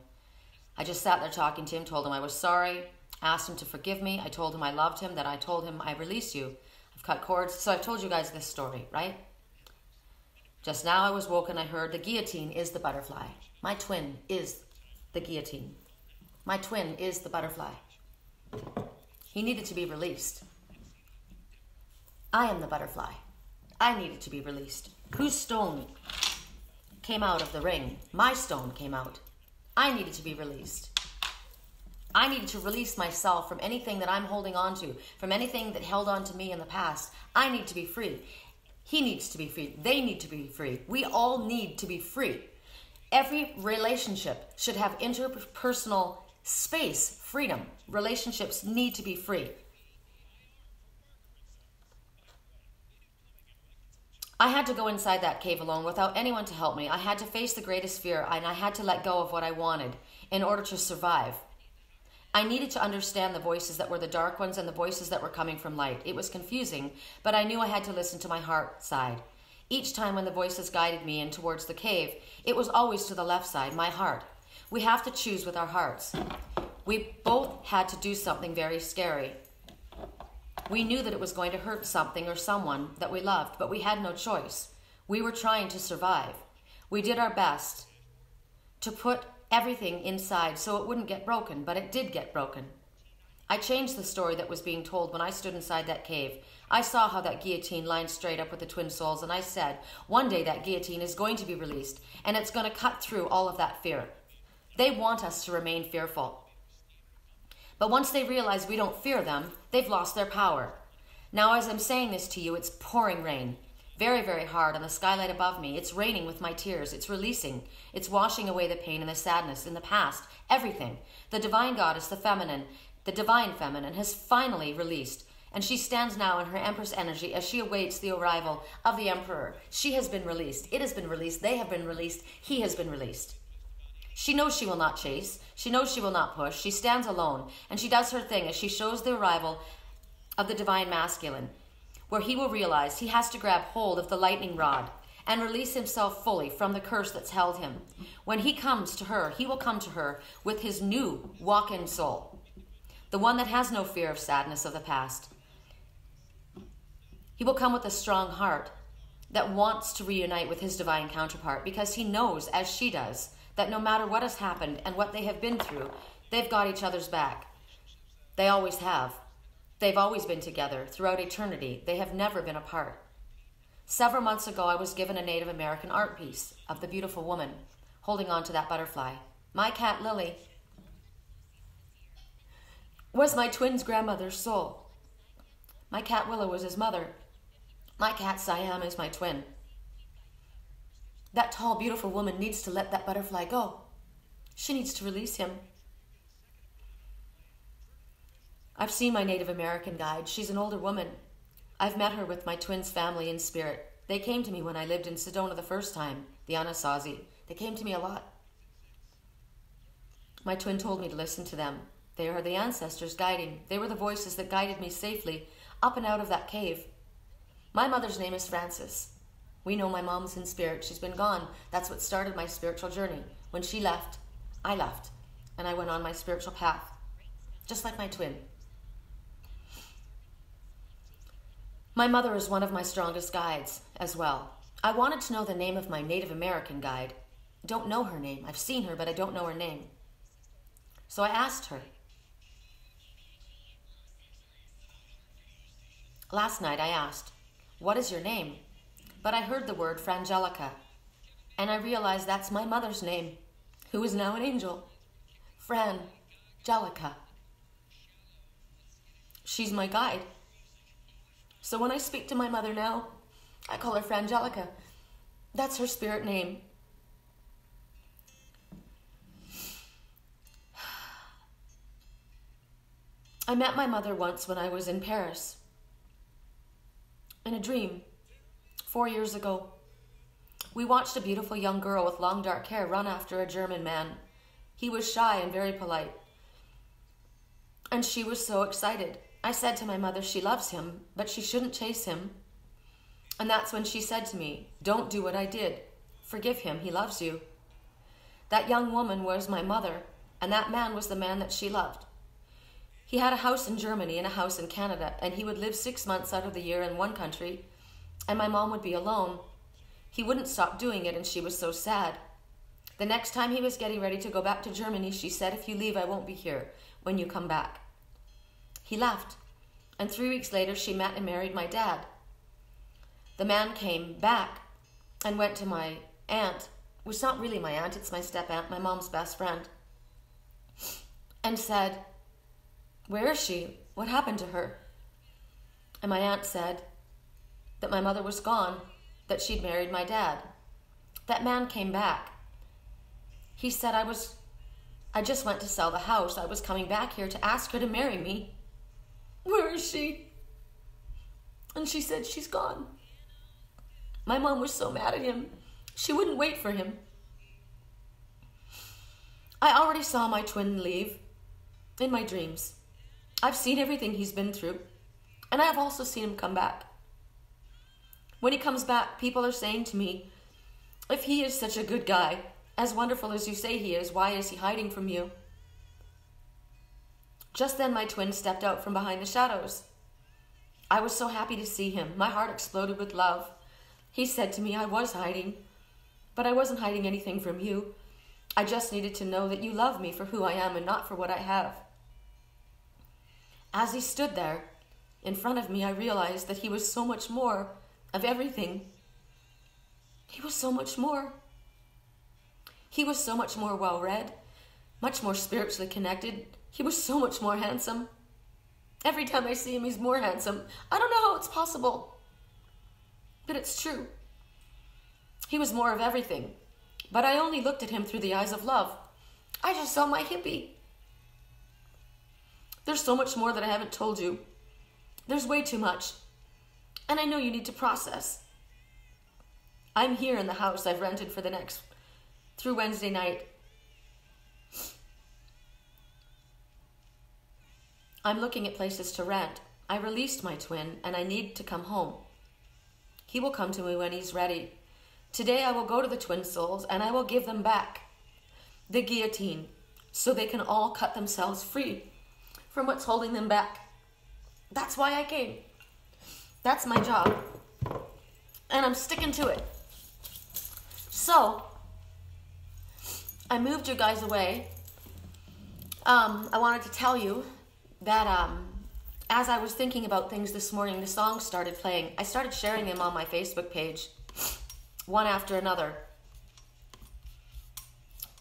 I just sat there talking to him, told him I was sorry, asked him to forgive me. I told him I loved him, that I told him I release you. I've cut cords. So I've told you guys this story, right? Just now I was woken, I heard the guillotine is the butterfly. My twin is the guillotine. My twin is the butterfly. He needed to be released. I am the butterfly. I needed to be released. Whose stone came out of the ring? My stone came out. I needed to be released. I needed to release myself from anything that I'm holding on to, from anything that held on to me in the past. I need to be free. He needs to be free. They need to be free. We all need to be free. Every relationship should have interpersonal space, freedom. Relationships need to be free. I had to go inside that cave alone without anyone to help me. I had to face the greatest fear, and I had to let go of what I wanted in order to survive. I needed to understand the voices that were the dark ones and the voices that were coming from light. It was confusing, but I knew I had to listen to my heart side. Each time when the voices guided me in towards the cave, it was always to the left side, my heart. We have to choose with our hearts. We both had to do something very scary. We knew that it was going to hurt something or someone that we loved, but we had no choice. We were trying to survive. We did our best to put everything inside so it wouldn't get broken, but it did get broken. I changed the story that was being told when I stood inside that cave. I saw how that guillotine lined straight up with the twin souls, and I said, one day that guillotine is going to be released, and it's going to cut through all of that fear. They want us to remain fearful. But once they realize we don't fear them, they've lost their power. Now, as I'm saying this to you, it's pouring rain. Very, very hard on the skylight above me. It's raining with my tears. It's releasing. It's washing away the pain and the sadness in the past. Everything. The divine goddess, the divine feminine, has finally released. And she stands now in her Empress energy as she awaits the arrival of the Emperor. She has been released. It has been released. They have been released. He has been released. She knows she will not chase. She knows she will not push. She stands alone. And she does her thing as she shows the arrival of the divine masculine, where he will realize he has to grab hold of the lightning rod and release himself fully from the curse that's held him. When he comes to her, he will come to her with his new walk-in soul, the one that has no fear of sadness of the past. He will come with a strong heart that wants to reunite with his divine counterpart, because he knows, as she does, that no matter what has happened and what they have been through, they've got each other's back. They always have. They've always been together throughout eternity. They have never been apart. Several months ago, I was given a Native American art piece of the beautiful woman holding on to that butterfly. My cat, Lily, was my twin's grandmother's soul. My cat, Willow, was his mother. My cat, Siam, is my twin. That tall, beautiful woman needs to let that butterfly go. She needs to release him. I've seen my Native American guide. She's an older woman. I've met her with my twin's family in spirit. They came to me when I lived in Sedona the first time, the Anasazi. They came to me a lot. My twin told me to listen to them. They are the ancestors guiding. They were the voices that guided me safely up and out of that cave. My mother's name is Frances. We know my mom's in spirit. She's been gone. That's what started my spiritual journey. When she left, I left, and I went on my spiritual path, just like my twin. My mother is one of my strongest guides as well. I wanted to know the name of my Native American guide. I don't know her name. I've seen her, but I don't know her name. So I asked her. Last night I asked, "What is your name?" But I heard the word Frangelica, and I realized that's my mother's name, who is now an angel. Frangelica. She's my guide. So when I speak to my mother now, I call her Frangelica. That's her spirit name. I met my mother once when I was in Paris, in a dream, 4 years ago. We watched a beautiful young girl with long dark hair run after a German man. He was shy and very polite, and she was so excited. I said to my mother she loves him, but she shouldn't chase him. And that's when she said to me, "Don't do what I did. Forgive him, he loves you." That young woman was my mother, and that man was the man that she loved. He had a house in Germany and a house in Canada, and he would live 6 months out of the year in one country, and my mom would be alone. He wouldn't stop doing it, and she was so sad. The next time he was getting ready to go back to Germany, she said, "If you leave, I won't be here when you come back." He left, and 3 weeks later, she met and married my dad. The man came back and went to my aunt, which is not really my aunt, it's my step-aunt, my mom's best friend, and said, "Where is she? What happened to her?" And my aunt said that my mother was gone, that she'd married my dad. That man came back. He said, I just went to sell the house. I was coming back here to ask her to marry me. Where is she? And she said, "She's gone." My mom was so mad at him. She wouldn't wait for him. I already saw my twin leave in my dreams. I've seen everything he's been through, and I have also seen him come back. When he comes back, people are saying to me, "If he is such a good guy, as wonderful as you say he is, why is he hiding from you?" Just then my twin stepped out from behind the shadows. I was so happy to see him. My heart exploded with love. He said to me, "I was hiding, but I wasn't hiding anything from you. I just needed to know that you love me for who I am and not for what I have." As he stood there in front of me, I realized that he was so much more of everything. He was so much more. He was so much more well-read, much more spiritually connected. He was so much more handsome. Every time I see him, he's more handsome. I don't know how it's possible, but it's true. He was more of everything, but I only looked at him through the eyes of love. I just saw my hippie. There's so much more that I haven't told you. There's way too much. And I know you need to process. I'm here in the house I've rented for through Wednesday night. I'm looking at places to rent. I released my twin and I need to come home. He will come to me when he's ready. Today I will go to the twin souls and I will give them back the guillotine so they can all cut themselves free from what's holding them back. That's why I came. That's my job. And I'm sticking to it. So, I moved you guys away. I wanted to tell you that as I was thinking about things this morning, the songs started playing. I started sharing them on my Facebook page, one after another.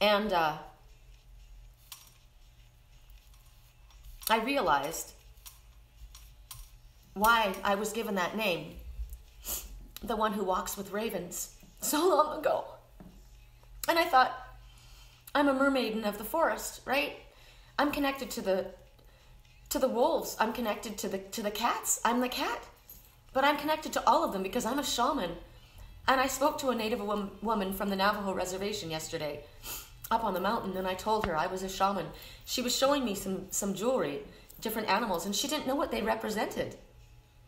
And I realized why I was given that name, the one who walks with ravens, so long ago. And I thought, I'm a mermaiden of the forest, right? I'm connected to the wolves. I'm connected to the cats. I'm the cat. But I'm connected to all of them because I'm a shaman. And I spoke to a native woman from the Navajo reservation yesterday up on the mountain, and I told her I was a shaman. She was showing me some jewelry, different animals, and she didn't know what they represented.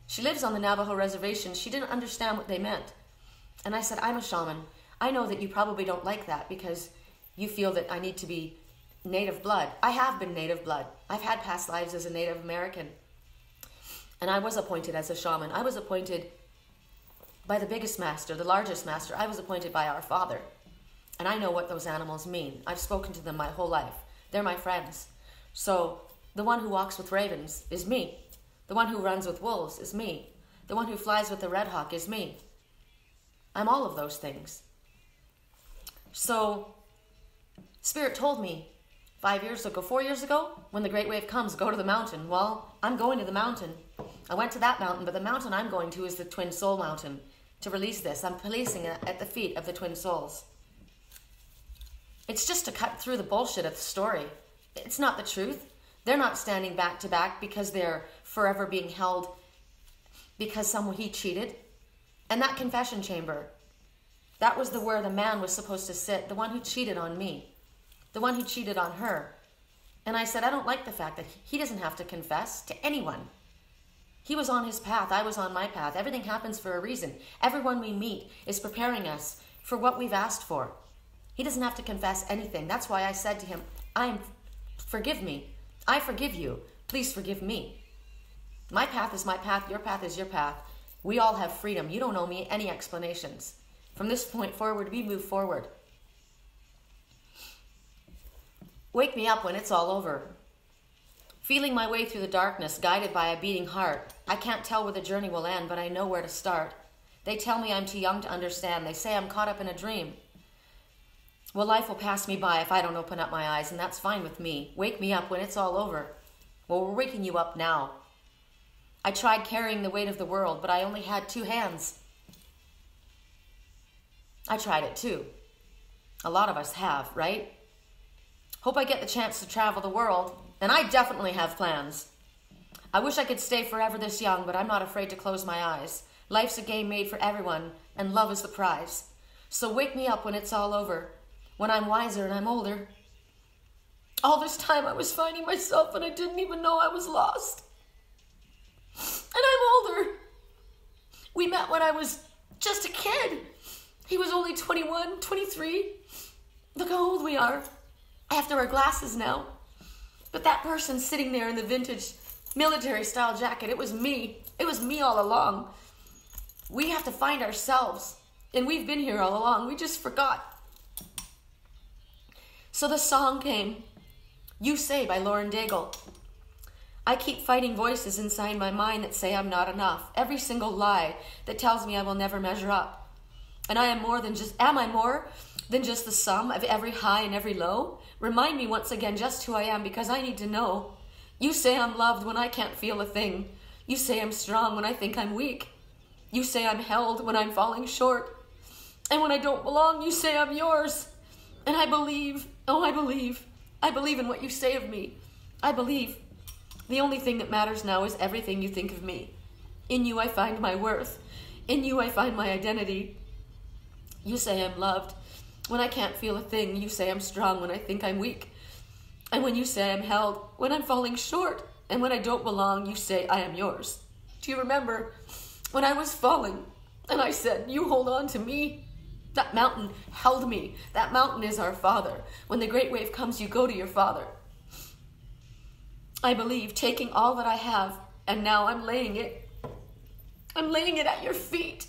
She lives on the Navajo reservation. She didn't understand what they meant. And I said, I'm a shaman. I know that you probably don't like that because you feel that I need to be native blood. I have been native blood. I've had past lives as a Native American. And I was appointed as a shaman. I was appointed by the biggest master, the largest master. I was appointed by our Father. And I know what those animals mean. I've spoken to them my whole life. They're my friends. So the one who walks with ravens is me. The one who runs with wolves is me. The one who flies with the red hawk is me. I'm all of those things. So Spirit told me 4 years ago, when the great wave comes, go to the mountain. Well, I'm going to the mountain. I went to that mountain, but the mountain I'm going to is the Twin Soul Mountain to release this. I'm placing it at the feet of the Twin Souls. It's just to cut through the bullshit of the story. It's not the truth. They're not standing back to back because they're forever being held because he cheated. And that confession chamber, that was where the man was supposed to sit, the one who cheated on me, the one who cheated on her. And I said, I don't like the fact that he doesn't have to confess to anyone. He was on his path. I was on my path. Everything happens for a reason. Everyone we meet is preparing us for what we've asked for. He doesn't have to confess anything. That's why I said to him, forgive me. I forgive you. Please forgive me. My path is my path. Your path is your path. We all have freedom. You don't owe me any explanations. From this point forward, we move forward. Wake me up when it's all over. Feeling my way through the darkness, guided by a beating heart. I can't tell where the journey will end, but I know where to start. They tell me I'm too young to understand. They say I'm caught up in a dream. Well, life will pass me by if I don't open up my eyes, and that's fine with me. Wake me up when it's all over. Well, we're waking you up now. I tried carrying the weight of the world, but I only had 2 hands. I tried it too. A lot of us have, right? Hope I get the chance to travel the world, and I definitely have plans. I wish I could stay forever this young, but I'm not afraid to close my eyes. Life's a game made for everyone, and love is the prize. So wake me up when it's all over, when I'm wiser and I'm older. All this time I was finding myself, and I didn't even know I was lost. And I'm older. We met when I was just a kid. He was only 21, 23. Look how old we are. I have to wear glasses now. But that person sitting there in the vintage military style jacket, it was me. It was me all along. We have to find ourselves. And we've been here all along. We just forgot. So the song came, You Say by Lauren Daigle. I keep fighting voices inside my mind that say I'm not enough. Every single lie that tells me I will never measure up. And am I more than just the sum of every high and every low? Remind me once again just who I am, because I need to know. You say I'm loved when I can't feel a thing. You say I'm strong when I think I'm weak. You say I'm held when I'm falling short. And when I don't belong, you say I'm yours. And I believe, oh, I believe in what you say of me. I believe. The only thing that matters now is everything you think of me. In you I find my worth. In you I find my identity. You say I'm loved. When I can't feel a thing, you say I'm strong when I think I'm weak. And when you say I'm held, when I'm falling short, and when I don't belong, you say I am yours. Do you remember when I was falling and I said, you hold on to me? That mountain held me. That mountain is our Father. When the great wave comes, you go to your Father. I believe, taking all that I have, and now I'm laying it at your feet.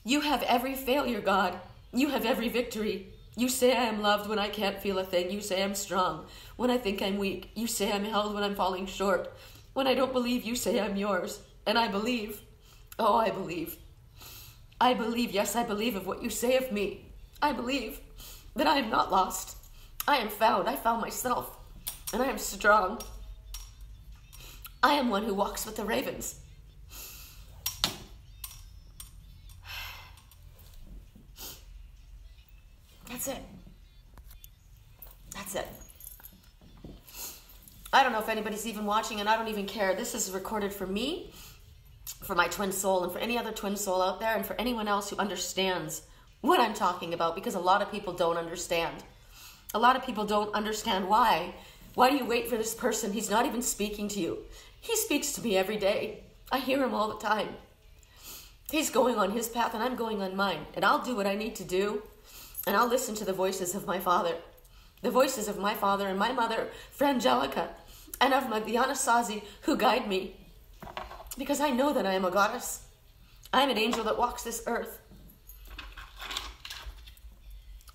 You have every failure, God. You have every victory. You say I am loved when I can't feel a thing. You say I'm strong when I think I'm weak. You say I'm held when I'm falling short. When I don't believe, you say I'm yours. And I believe. Oh, I believe. I believe, yes, I believe of what you say of me. I believe that I am not lost. I am found. I found myself. And I am strong. I am one who walks with the ravens. That's it. That's it. I don't know if anybody's even watching, and I don't even care. This is recorded for me, for my twin soul, and for any other twin soul out there, and for anyone else who understands what I'm talking about, because a lot of people don't understand. A lot of people don't understand why. Why do you wait for this person? He's not even speaking to you. He speaks to me every day. I hear him all the time. He's going on his path, and I'm going on mine. And I'll do what I need to do, and I'll listen to the voices of my Father. The voices of my father and my mother, Frangelica, and of the Anasazi who guide me. Because I know that I am a goddess. I am an angel that walks this earth.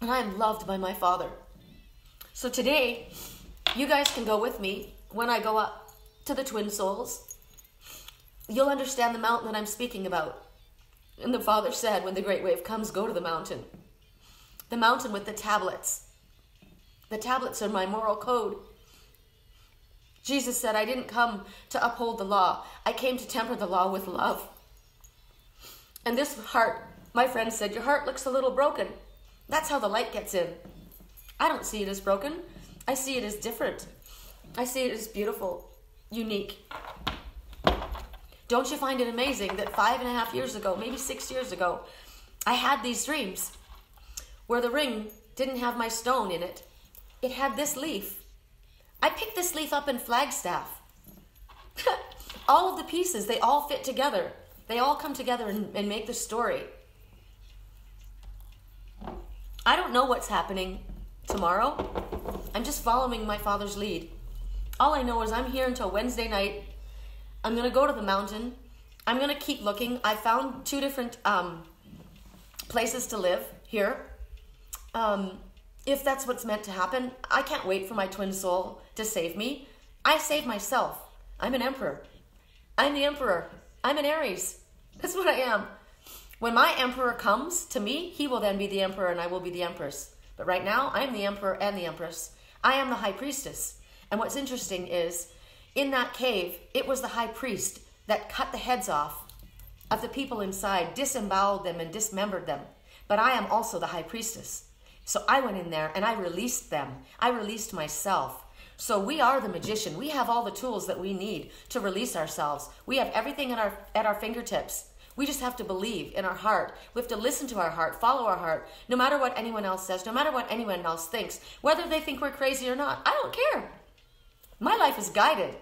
And I am loved by my Father. So today, you guys can go with me when I go up to the twin souls. You'll understand the mountain that I'm speaking about. And the Father said, when the great wave comes, go to the mountain. The mountain with the tablets. The tablets are my moral code. Jesus said, I didn't come to uphold the law. I came to temper the law with love. And this heart, my friend said, your heart looks a little broken. That's how the light gets in. I don't see it as broken. I see it as different. I see it as beautiful, unique. Don't you find it amazing that 5.5 years ago, maybe 6 years ago, I had these dreams where the ring didn't have my stone in it. It had this leaf. I picked this leaf up in Flagstaff. All of the pieces, they all fit together. They all come together and make the story. I don't know what's happening tomorrow. I'm just following my Father's lead. All I know is I'm here until Wednesday night. I'm going to go to the mountain. I'm going to keep looking. I found 2 different places to live here. If that's what's meant to happen, I can't wait for my twin soul to save me. I save myself. I'm an emperor. I'm the emperor. I'm an Aries. That's what I am. When my emperor comes to me, he will then be the emperor and I will be the empress. But right now, I am the emperor and the empress. I am the high priestess. And what's interesting is, in that cave, it was the high priest that cut the heads off of the people inside, disemboweled them and dismembered them. But I am also the high priestess. So I went in there and I released them. I released myself. So we are the magician. We have all the tools that we need to release ourselves. We have everything at our fingertips. We just have to believe in our heart. We have to listen to our heart, follow our heart, no matter what anyone else says, no matter what anyone else thinks, whether they think we're crazy or not. I don't care. My life is guided.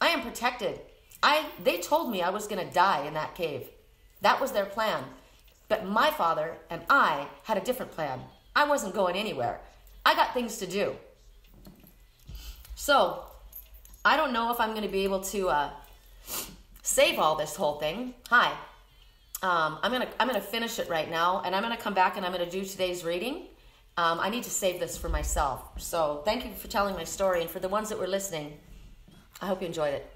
I am protected. They told me I was going to die in that cave. That was their plan. But my Father and I had a different plan. I wasn't going anywhere. I got things to do. So, I don't know if I'm going to be able to save all this whole thing. Hi. I'm gonna finish it right now, and I'm gonna come back and I'm gonna do today's reading. I need to save this for myself. So thank you for telling my story, and for the ones that were listening, I hope you enjoyed it.